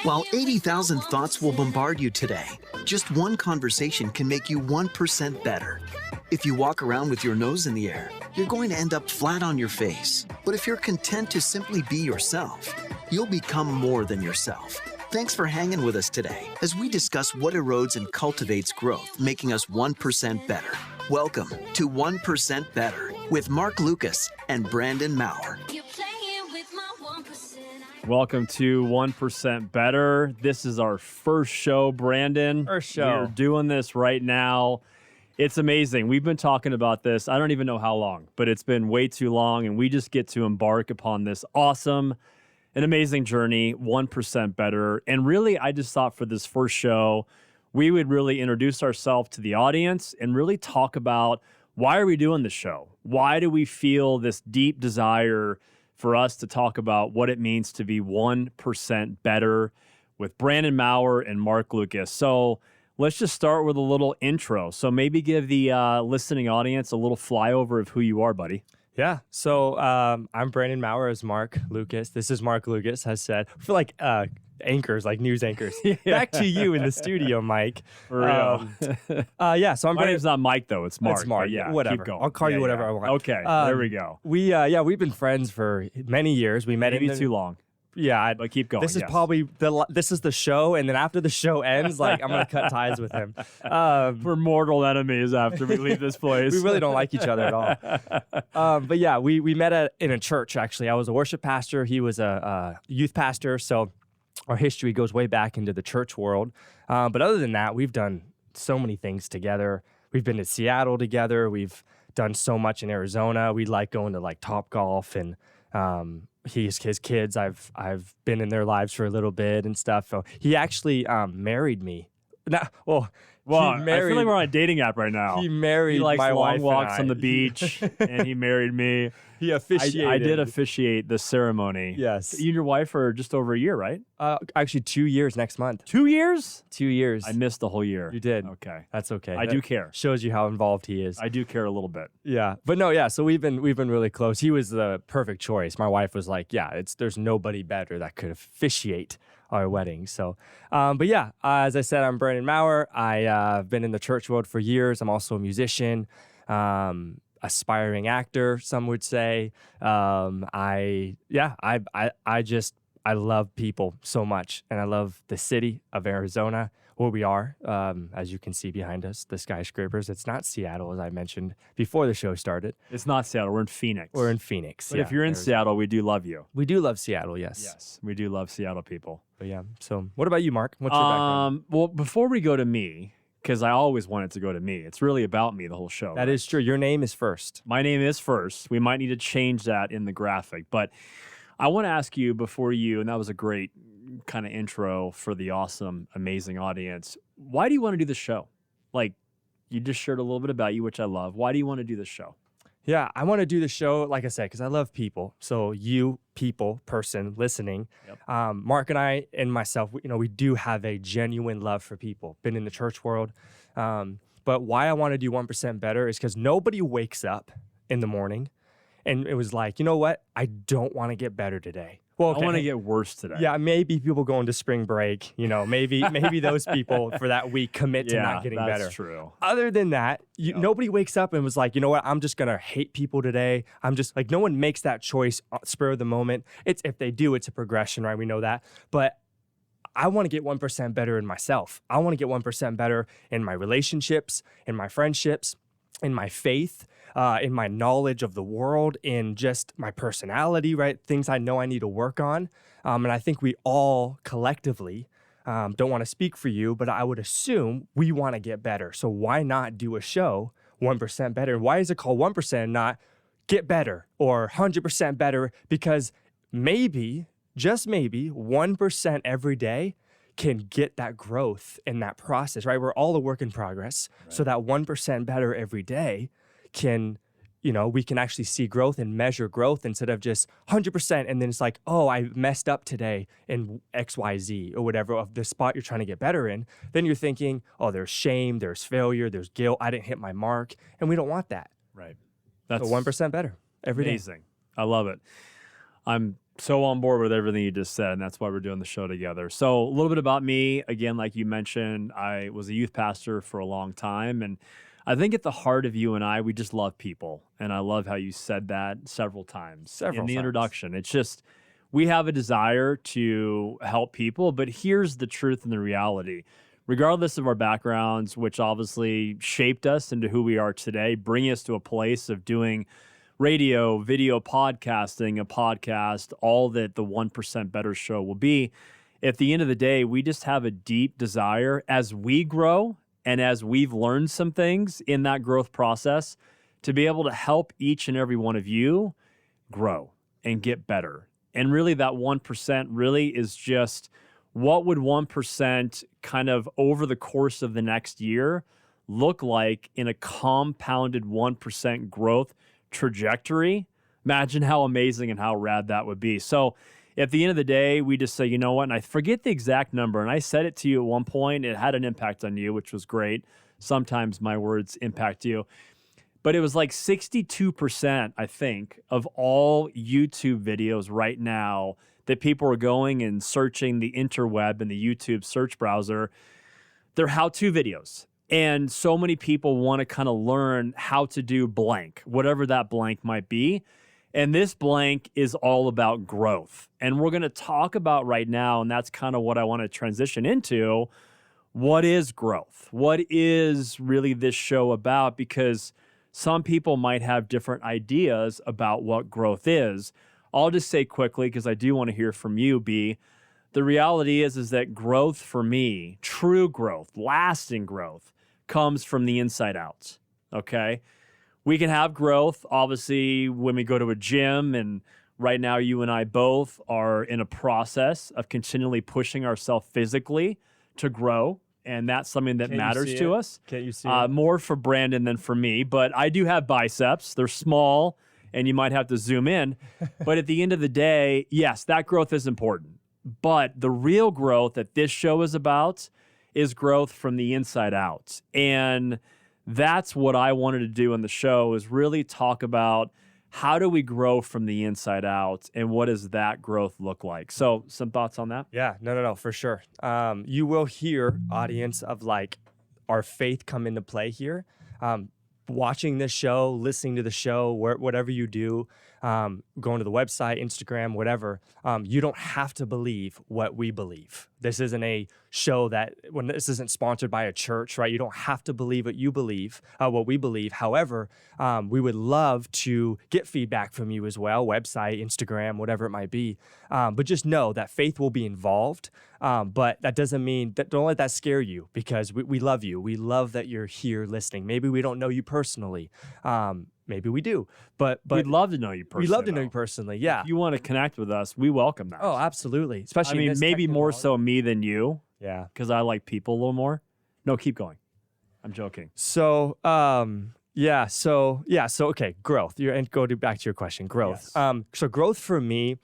While 80,000 thoughts will bombard you today, just one conversation can make you 1% better. If you walk around with your nose in the air, you're going to end up flat on your face. But if you're content to simply be yourself, you'll become more than yourself. Thanks for hanging with us today as we discuss what erodes and cultivates growth, making us 1% better. Welcome to 1% Better with Marc Lucas and Brandon Mouer. Welcome to 1% Better. This is our first show, Brandon. First show. We're doing this right now. It's amazing. We've been talking about this. I don't even know how long, but it's been way too long, and we just get to embark upon this awesome and amazing journey, 1% Better. And really, I just thought for this first show, we would really introduce ourselves to the audience and really talk about why are we doing this show? Why do we feel this deep desire for us to talk about what it means to be 1% better with Brandon Mouer and Marc Lucas? So let's just start with a little intro. So maybe give the listening audience a little flyover of who you are, buddy. Yeah. So I'm Brandon Mouer as Marc Lucas. This is Marc Lucas, has said. I feel like anchors, like news anchors. Yeah. Back to you in the studio, Mike. For real. Yeah. So My name's not Mike, though. It's Marc. It's Marc. Yeah, whatever. keep going. I'll call you whatever I want. Okay. There we go. We've been friends for many years. We met Maybe in the, too long. Yeah. But keep going. This is yes. probably this is the show, and then after the show ends, like I'm gonna cut ties with him. We're mortal enemies after we leave this place. We really don't like each other at all. But yeah, we met in a church, actually. I was a worship pastor. He was a youth pastor. So our history goes way back into the church world. But other than that, we've done so many things together. We've been to Seattle together. We've done so much in Arizona. We like going to like Topgolf, and his kids. I've been in their lives for a little bit and stuff. So he actually married me. Well, I feel like we're on a dating app right now. He married He likes my long wife walks and I. on the beach, and he married me. He officiated. I did officiate the ceremony. Yes. You and your wife are just over a year, right? Actually, 2 years next month. 2 years? 2 years. I missed the whole year. You did. Okay. That's okay. I do care. Shows you how involved he is. I do care a little bit. Yeah. But no, yeah. So we've been really close. He was the perfect choice. My wife was like, yeah, there's nobody better that could officiate our wedding. So, but yeah, as I said, I'm Brandon Mouer. I've been in the church world for years. I'm also a musician, aspiring actor, some would say. I love people so much, and I love the city of Arizona, where we are. As you can see behind us, the skyscrapers. It's not Seattle, as I mentioned before the show started. It's not Seattle. We're in Phoenix. We're in Phoenix. But yeah, if you're in Arizona. Seattle, we do love you. We do love Seattle, yes. Yes, we do love Seattle people. But yeah, so what about you, Marc? What's your background? Well, before we go to me, because I always want it to go to me, it's really about me, the whole show. That is true. Your name is first. My name is first. We might need to change that in the graphic, but I want to ask you before you, and that was a great kind of intro for the awesome, amazing audience. Why do you want to do the show? Like, you just shared a little bit about you, which I love. Why do you want to do this show? Yeah, I want to do the show, like I said, because I love people. So you, people, person, listening. Yep. Marc and I and myself, we do have a genuine love for people. Been in the church world. But why I want to do 1% Better is because nobody wakes up in the morning and it was like, you know what? I don't want to get better today. Well, okay. I want to get worse today. Yeah, maybe people going to spring break, maybe those people for that week commit to not getting better. That's true. Other than that, nobody wakes up and was like, you know what, I'm just going to hate people today. I'm just like, no one makes that choice spur of the moment. If they do, it's a progression, right? We know that. But I want to get 1% better in myself. I want to get 1% better in my relationships, in my friendships, in my faith, in my knowledge of the world, in just my personality, right? Things I know I need to work on. And I think we all collectively, don't want to speak for you, but I would assume we want to get better. So why not do a show 1% better? Why is it called 1% and not get better or 100% better? Because maybe, just maybe, 1% every day can get that growth in that process, right? We're all a work in progress. Right. So that 1% better every day can, we can actually see growth and measure growth instead of just 100%. And then it's like, oh, I messed up today in XYZ or whatever of the spot you're trying to get better in. Then you're thinking, oh, there's shame, there's failure, there's guilt. I didn't hit my mark. And we don't want that. Right. That's so 1% better every day. Amazing. I love it. I'm So on board with everything you just said, and that's why we're doing the show together. So a little bit about me. Again, like you mentioned, I was a youth pastor for a long time, and I think at the heart of you and I, we just love people. And I love how you said that several times in the introduction. It's just, we have a desire to help people, but here's the truth and the reality. Regardless of our backgrounds, which obviously shaped us into who we are today, bringing us to a place of doing radio, video, podcasting, a podcast, all that the 1% Better show will be. At the end of the day, we just have a deep desire as we grow and as we've learned some things in that growth process to be able to help each and every one of you grow and get better. And really that 1% really is just what would 1% kind of over the course of the next year look like in a compounded 1% growth trajectory. Imagine how amazing and how rad that would be. So at the end of the day, we just say, you know what? And I forget the exact number. And I said it to you at one point. It had an impact on you, which was great. Sometimes my words impact you. But it was like 62%, I think, of all YouTube videos right now that people are going and searching the interweb and the YouTube search browser. They're how-to videos. And so many people want to kind of learn how to do blank, whatever that blank might be. And this blank is all about growth. And we're going to talk about right now, and that's kind of what I want to transition into. What is growth? What is really this show about? Because some people might have different ideas about what growth is. I'll just say quickly, because I do want to hear from you, B. The reality is that growth for me, true growth, lasting growth, comes from the inside out, okay? We can have growth, obviously, when we go to a gym, and right now you and I both are in a process of continually pushing ourselves physically to grow, and that's something that matters to us. Can't you see it? More for Brandon than for me, but I do have biceps. They're small, and you might have to zoom in. But at the end of the day, yes, that growth is important. But the real growth that this show is about is growth from the inside out. And that's what I wanted to do in the show, is really talk about how do we grow from the inside out and what does that growth look like? So some thoughts on that? Yeah, no, for sure. You will hear, audience, of like our faith come into play here. Watching this show, listening to the show, whatever you do, going to the website, Instagram, whatever, you don't have to believe what we believe. This isn't a show this isn't sponsored by a church, right? You don't have to believe what you believe, what we believe. However, we would love to get feedback from you as well, website, Instagram, whatever it might be. But just know that faith will be involved. But that doesn't mean that, don't let that scare you, because we love you. We love that you're here listening. Maybe we don't know you personally. Maybe we do, but we'd love to know you personally. We'd love to know you personally. Yeah. If you want to connect with us, we welcome that. Oh, absolutely. Especially, I mean, maybe more so me than you. Yeah. Because I like people a little more. No, keep going. I'm joking. So, okay, growth. And back to your question, growth. Yes. So growth for me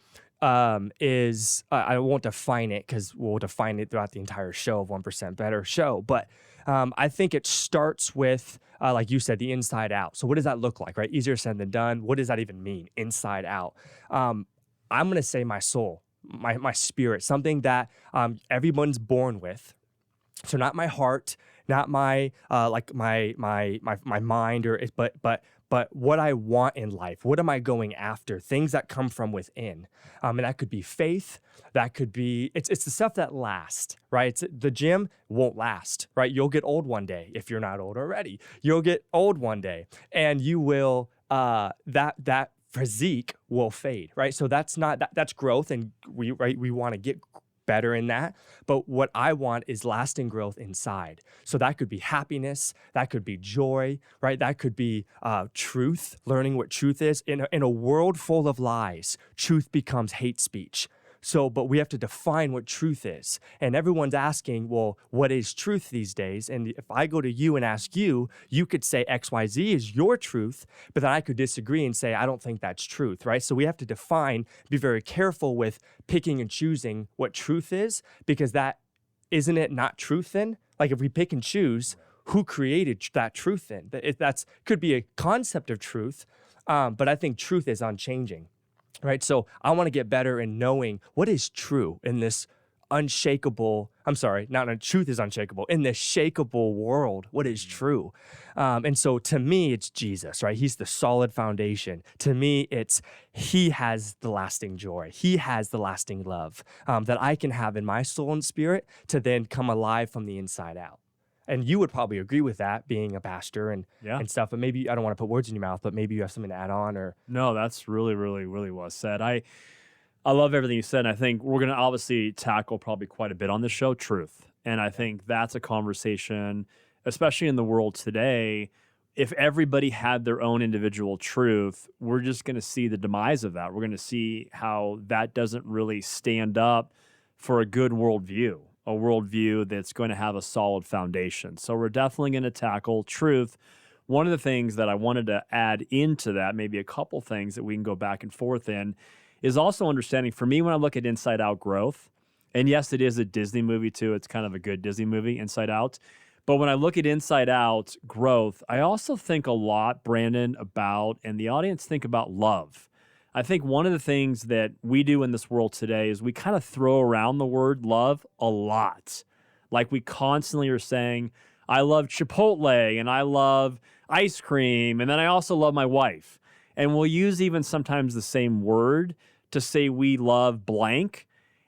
is, I won't define it because we'll define it throughout the entire show of 1% Better show. But I think it starts with, like you said, the inside out. So what does that look like, right? Easier said than done. What does that even mean, inside out? I'm going to say my soul, my spirit, something that everyone's born with. So not my heart, not my my mind, but what I want in life. What am I going after? Things that come from within. And that could be faith. That could be, it's the stuff that lasts, right? The gym won't last, right? You'll get old one day if you're not old already. You'll get old one day, and you will, that physique will fade, right? So that's growth, and we want to get better in that. But what I want is lasting growth inside. So that could be happiness, that could be joy, right? That could be truth, learning what truth is. In a world full of lies, truth becomes hate speech. So, but we have to define what truth is. And everyone's asking, well, what is truth these days? And if I go to you and ask you, you could say XYZ is your truth, but then I could disagree and say, I don't think that's truth, right? So we have to define, be very careful with picking and choosing what truth is, because isn't it not truth then? Like if we pick and choose, who created that truth then? That could be a concept of truth, but I think truth is unchanging. right? So I want to get better in knowing what is true in this unshakable, I'm sorry, not truth is unshakable, in this shakeable world, what is true? And so to me, it's Jesus, right? He's the solid foundation. To me, it's he has the lasting joy. He has the lasting love that I can have in my soul and spirit to then come alive from the inside out. And you would probably agree with that, being a pastor and stuff. But maybe, I don't want to put words in your mouth, but maybe you have something to add on or. No, that's really, really, really well said. I love everything you said. And I think we're going to obviously tackle probably quite a bit on this show, truth. And I think that's a conversation, especially in the world today. If everybody had their own individual truth, we're just going to see the demise of that. We're going to see how that doesn't really stand up for a good worldview, a worldview that's going to have a solid foundation. So we're definitely going to tackle truth. One of the things that I wanted to add into that, maybe a couple things that we can go back and forth in, is also understanding for me when I look at Inside Out growth, and yes, it is a Disney movie too. It's kind of a good Disney movie, Inside Out. But when I look at Inside Out growth, I also think a lot, Brandon, about, and the audience think about love. I think one of the things that we do in this world today is we kind of throw around the word love a lot. Like we constantly are saying, I love Chipotle and I love ice cream. And then I also love my wife. And we'll use even sometimes the same word to say we love blank.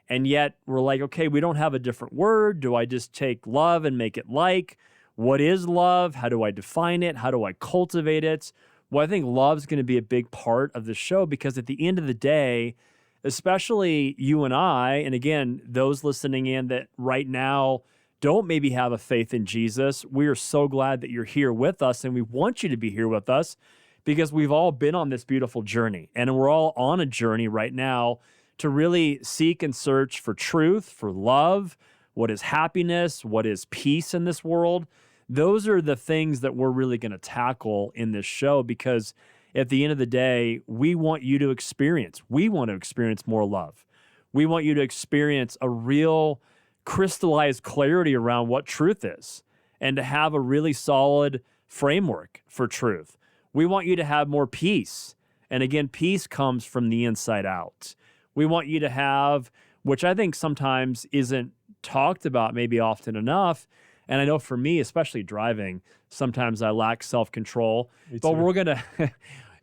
And yet we're like, okay, we don't have a different word. Do I just take love and make it like? What is love? How do I define it? How do I cultivate it? Well, I think love's going to be a big part of the show because at the end of the day, especially you and I, and again, those listening in that right now don't maybe have a faith in Jesus, we are so glad that you're here with us and we want you to be here with us because we've all been on this beautiful journey and we're all on a journey right now to really seek and search for truth, for love, what is happiness, what is peace in this world. Those are the things that we're really going to tackle in this show because at the end of the day, we want you to experience. We want to experience more love. We want you to experience a real crystallized clarity around what truth is and to have a really solid framework for truth. We want you to have more peace. And again, peace comes from the inside out. We want you to have, which I think sometimes isn't talked about maybe often enough. And I know for me, especially driving, sometimes I lack self-control. But we're going to,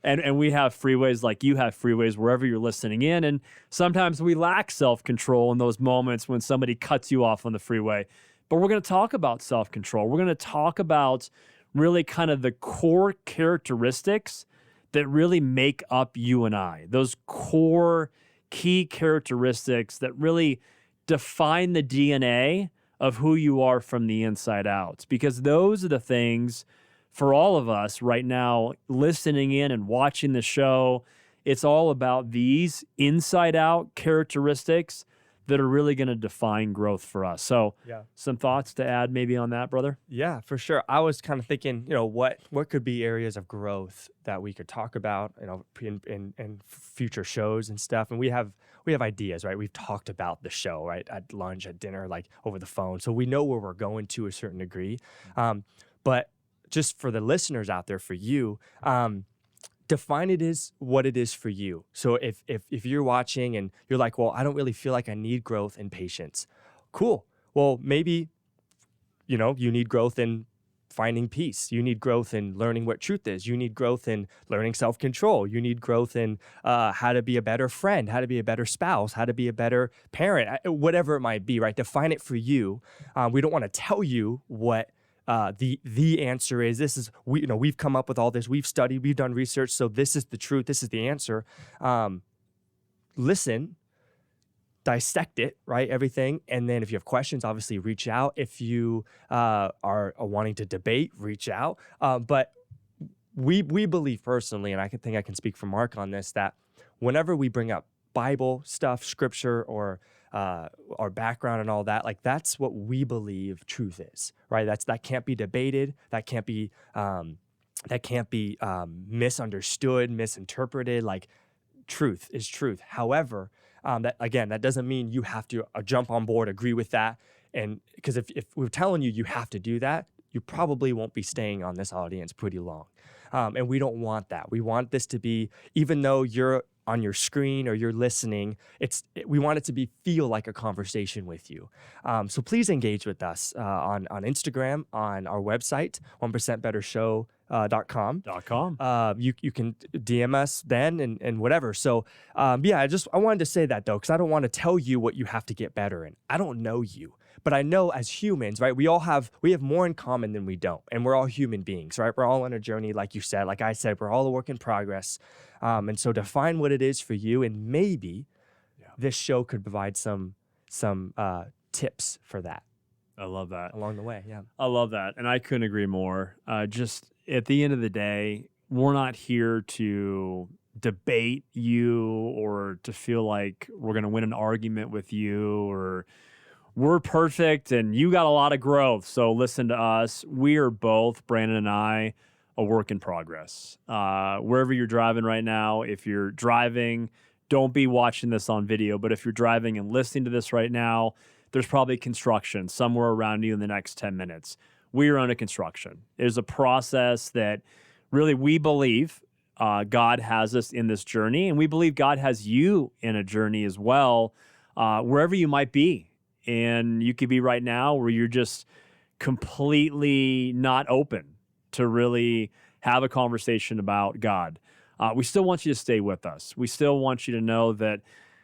and we have freeways like you have freeways wherever you're listening in. And sometimes we lack self-control in those moments when somebody cuts you off on the freeway. But we're going to talk about self-control. We're going to talk about really kind of the core characteristics that really make up you and I. Those core key characteristics that really define the DNA of who you are from the inside out. Because those are the things for all of us right now listening in and watching the show. It's all about these inside out characteristics that are really going to define growth for us. So some thoughts to add maybe on that, brother? Yeah, for sure. I was kind of thinking, what could be areas of growth that we could talk about, in future shows and stuff. And we have ideas, right? We've talked about the show, right? At lunch, at dinner, like over the phone. So we know where we're going to a certain degree. But just for the listeners out there, for you, define it as what it is for you. So if you're watching and you're like, well, I don't really feel like I need growth in patience. Cool. Well, maybe, you need growth in finding peace. You need growth in learning what truth is. You need growth in learning self-control. You need growth in how to be a better friend, how to be a better spouse, how to be a better parent, whatever it might be, right? Define it for you. We don't want to tell you what the answer is. This is, we've come up with all this. We've studied, we've done research. So this is the truth. This is the answer. Listen, dissect it, right? Everything. And then if you have questions, obviously reach out. If you are wanting to debate, reach out. But we believe personally, and I think I can speak for Mark on this, that whenever we bring up Bible stuff, scripture, or our background and all that, like that's what we believe truth is, right? That can't be debated. That can't be misunderstood, misinterpreted. Like truth is truth. However, that doesn't mean you have to jump on board, agree with that. And because if we're telling you have to do that, you probably won't be staying on this audience pretty long. And we don't want that. We want this to be, even though you're on your screen or you're listening, we want it to feel like a conversation with you. So please engage with us on Instagram, on our website, 1%bettershow.com. You can DM us then and whatever. So I wanted to say that though, because I don't want to tell you what you have to get better in. I don't know you. But I know as humans, right, we have more in common than we don't. And we're all human beings, right? We're all on a journey, like you said. Like I said, we're all a work in progress. And so define what it is for you. And maybe this show could provide some tips for that. I love that. Along the way, yeah. I love that. And I couldn't agree more. Just at the end of the day, we're not here to debate you or to feel like we're going to win an argument with you or we're perfect and you got a lot of growth. So listen to us. We are both, Brandon and I, a work in progress. Wherever you're driving right now, if you're driving, don't be watching this on video. But if you're driving and listening to this right now, there's probably construction somewhere around you in the next 10 minutes. We are under construction. There's a process that really we believe God has us in this journey. And we believe God has you in a journey as well, wherever you might be. And you could be right now where you're just completely not open to really have a conversation about God. We still want you to stay with us. We still want you to know that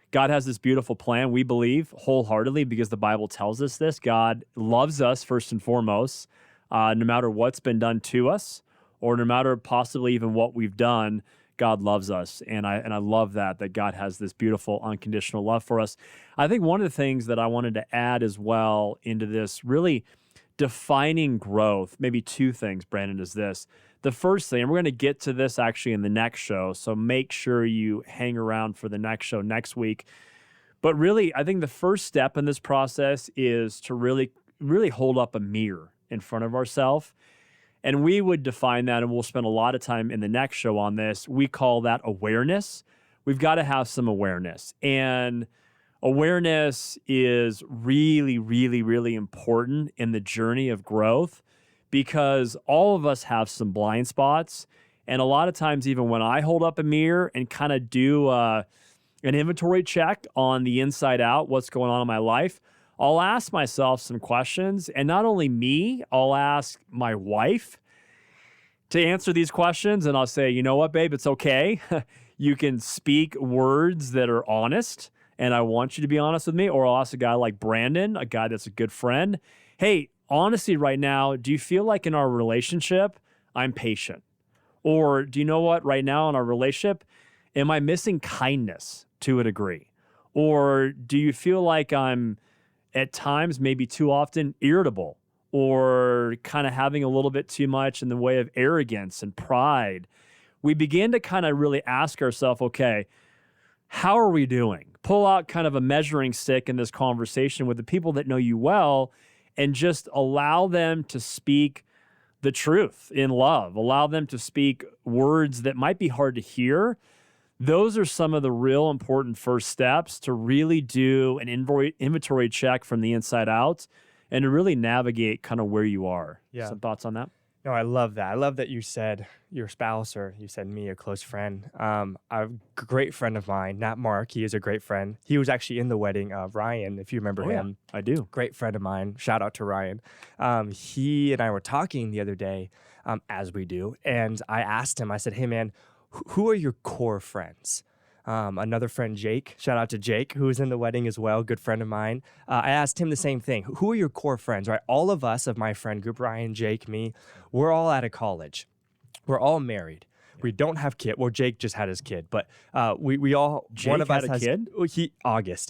God has this beautiful plan. We believe wholeheartedly because the Bible tells us this. God loves us first and foremost, no matter what's been done to us or no matter possibly even what we've done. God loves us, and I love that God has this beautiful unconditional love for us. I think one of the things that I wanted to add as well into this really defining growth, maybe two things, Brandon, is this. The first thing, and we're going to get to this actually in the next show, so make sure you hang around for the next show next week. But really, I think the first step in this process is to really hold up a mirror in front of ourselves. And we would define that, and we'll spend a lot of time in the next show on this. We call that awareness. We've got to have some awareness. And awareness is really, really, really important in the journey of growth because all of us have some blind spots. And a lot of times, even when I hold up a mirror and kind of do an inventory check on the inside out, what's going on in my life, I'll ask myself some questions, and not only me, I'll ask my wife to answer these questions, and I'll say, you know what, babe, it's okay. You can speak words that are honest, and I want you to be honest with me, or I'll ask a guy like Brandon, a guy that's a good friend, hey, honestly, right now, do you feel like in our relationship, I'm patient? Or do you know what, right now in our relationship, am I missing kindness to a degree? Or do you feel like I'm at times, maybe too often, irritable or kind of having a little bit too much in the way of arrogance and pride? We begin to kind of really ask ourselves, okay, how are we doing? Pull out kind of a measuring stick in this conversation with the people that know you well and just allow them to speak the truth in love. Allow them to speak words that might be hard to hear. Those are some of the real important first steps to really do an inventory check from the inside out and to really navigate kind of where you are. Yeah. Some thoughts on that? No, I love that. I love that you said your spouse or you said me, a close friend. A great friend of mine, not Mark. He is a great friend. He was actually in the wedding of Ryan, if you remember him. Yeah, I do. Great friend of mine. Shout out to Ryan. He and I were talking the other day, as we do, and I asked him, I said, hey, man, who are your core friends? Another friend, Jake, shout out to Jake, who was in the wedding as well, good friend of mine. I asked him the same thing. Who are your core friends, right? All of us of my friend group, Ryan, Jake, me, we're all out of college. We're all married. We don't have kids. Well, Jake just had his kid, but we all, Jake one of us had a has, kid? August,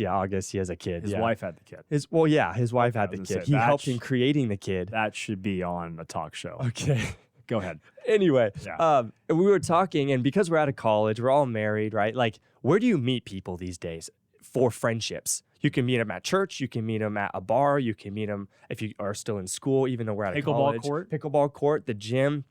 he has a kid. His wife had the kid. His wife had the kid. He helped in creating the kid. That should be on a talk show. Okay. Go ahead. Anyway, Yeah. we were talking, and because we're out of college, we're all married, right? Like, where do you meet people these days for friendships? You can meet them at church. You can meet them at a bar. You can meet them if you are still in school, even though we're out of college. Pickleball court, the gym,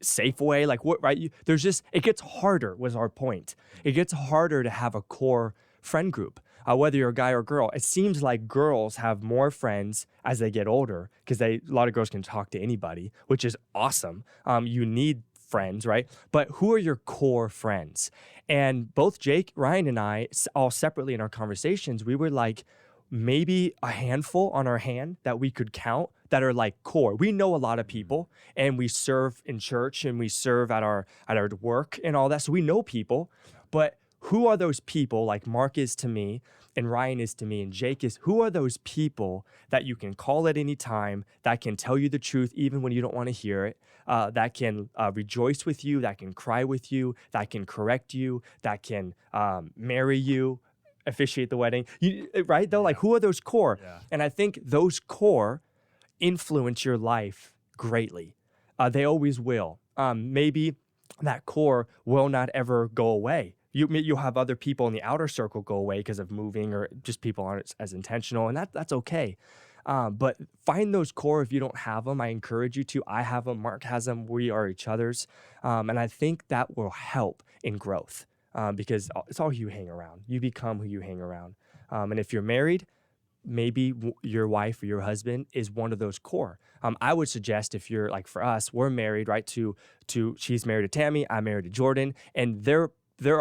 Safeway, like what, right? It gets harder was our point. It gets harder to have a core friend group. Whether you're a guy or girl, it seems like girls have more friends as they get older because a lot of girls can talk to anybody, which is awesome. You need friends, right? But who are your core friends? And both Jake, Ryan, and I, all separately in our conversations, we were like, maybe a handful on our hand that we could count that are like core. We know a lot of people, and we serve in church, and we serve at our work and all that. So we know people, but who are those people, like Mark is to me, and Ryan is to me, and Jake is, who are those people that you can call at any time, that can tell you the truth even when you don't want to hear it, that can rejoice with you, that can cry with you, that can correct you, that can marry you, officiate the wedding, right? Though, like, who are those core? Yeah. And I think those core influence your life greatly. They always will. Maybe that core will not ever go away. You'll have other people in the outer circle go away because of moving, or just people aren't as intentional, and that's okay. But find those core if you don't have them. I encourage you to. I have them. Mark has them. We are each other's. And I think that will help in growth because it's all who you hang around. You become who you hang around. And if you're married, maybe your wife or your husband is one of those core. I would suggest, if you're like, for us, we're married, right? To she's married to Tammy, I'm married to Jordan, and there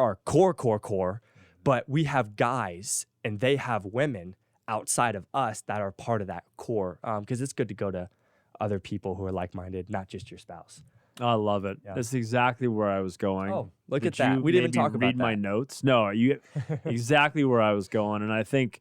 are core, but we have guys and they have women outside of us that are part of that core. Because it's good to go to other people who are like-minded, not just your spouse. I love it. Yeah. That's exactly where I was going. Oh, look Did at that. you We didn't even maybe talk about read my that. notes. No, you exactly where I was going, and I think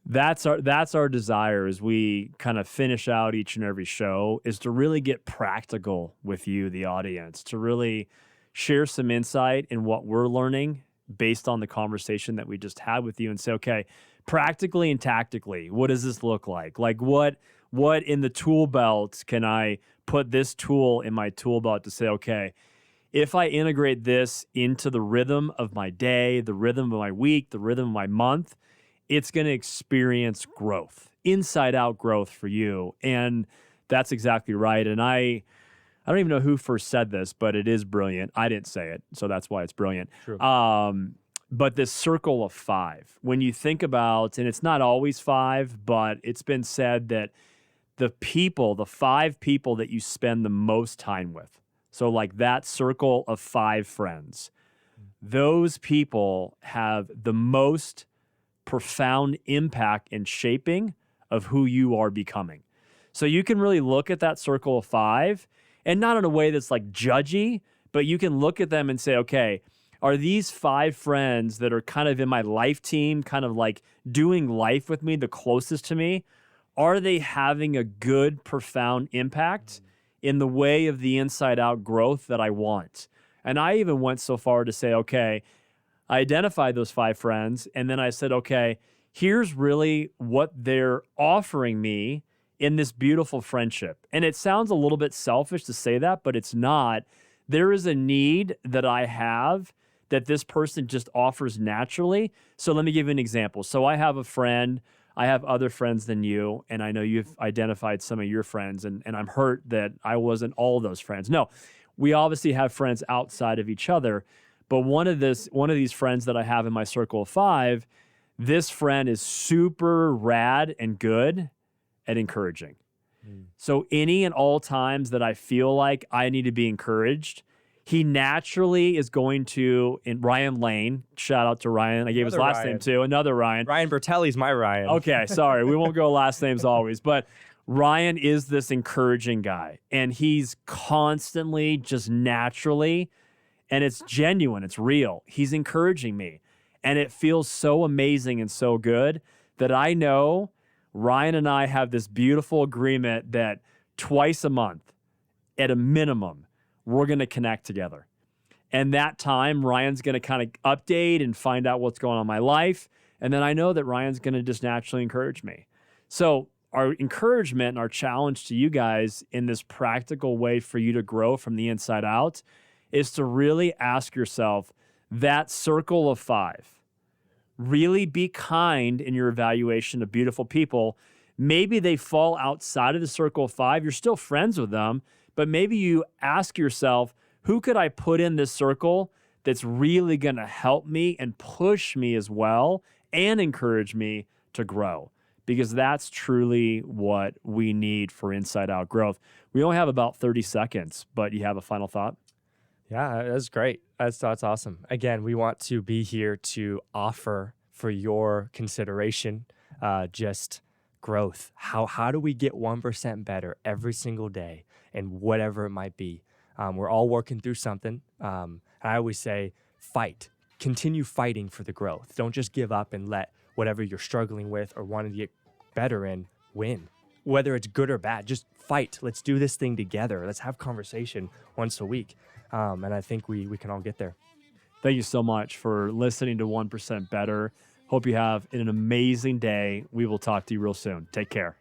that's our desire as we kind of finish out each and every show, is to really get practical with you, the audience, to really share some insight in what we're learning based on the conversation that we just had with you, and say, okay, practically and tactically, what does this look like? Like, what in the tool belt can I put this tool in my tool belt to say, okay, if I integrate this into the rhythm of my day, the rhythm of my week, the rhythm of my month, it's going to experience growth, inside out growth for you. And that's exactly right. And I don't even know who first said this, but it is brilliant. I didn't say it, so that's why it's brilliant. True. But this circle of 5, when you think about, and it's not always 5, but it's been said that the 5 people that you spend the most time with, so like that circle of 5 friends, those people have the most profound impact in shaping of who you are becoming. So you can really look at that circle of 5, and not in a way that's like judgy, but you can look at them and say, okay, are these 5 friends that are kind of in my life team, kind of like doing life with me, the closest to me, are they having a good, profound impact in the way of the inside out growth that I want? And I even went so far to say, okay, I identified those 5 friends, and then I said, okay, here's really what they're offering me in this beautiful friendship. And it sounds a little bit selfish to say that, but it's not. There is a need that I have that this person just offers naturally. So let me give you an example. So I have a friend, I have other friends than you, and I know you've identified some of your friends, and I'm hurt that I wasn't all those friends. No, we obviously have friends outside of each other. But one of these friends that I have in my circle of 5, this friend is super rad and good at encouraging. So any and all times that I feel like I need to be encouraged, he naturally is going to, in Ryan Lane, shout out to Ryan. I gave his last name too, another Ryan. Ryan Bertelli's my Ryan. Okay, sorry. We won't go last names always, but Ryan is this encouraging guy, and he's constantly, just naturally, and it's genuine, it's real. He's encouraging me. And it feels so amazing and so good that I know Ryan and I have this beautiful agreement that twice a month, at a minimum, we're going to connect together. And that time, Ryan's going to kind of update and find out what's going on in my life. And then I know that Ryan's going to just naturally encourage me. So our encouragement and our challenge to you guys in this practical way for you to grow from the inside out is to really ask yourself, that circle of 5, really be kind in your evaluation of beautiful people. Maybe they fall outside of the circle of 5. You're still friends with them, but maybe you ask yourself, who could I put in this circle that's really going to help me and push me as well and encourage me to grow? Because that's truly what we need for inside out growth. We only have about 30 seconds, but you have a final thought? Yeah, that's great. That's awesome. Again, we want to be here to offer for your consideration, just growth. How do we get 1% better every single day, and whatever it might be? We're all working through something. I always say, fight. Continue fighting for the growth. Don't just give up and let whatever you're struggling with or wanting to get better in win. Whether it's good or bad, just fight. Let's do this thing together. Let's have conversation once a week. And I think we can all get there. Thank you so much for listening to 1% Better. Hope you have an amazing day. We will talk to you real soon. Take care.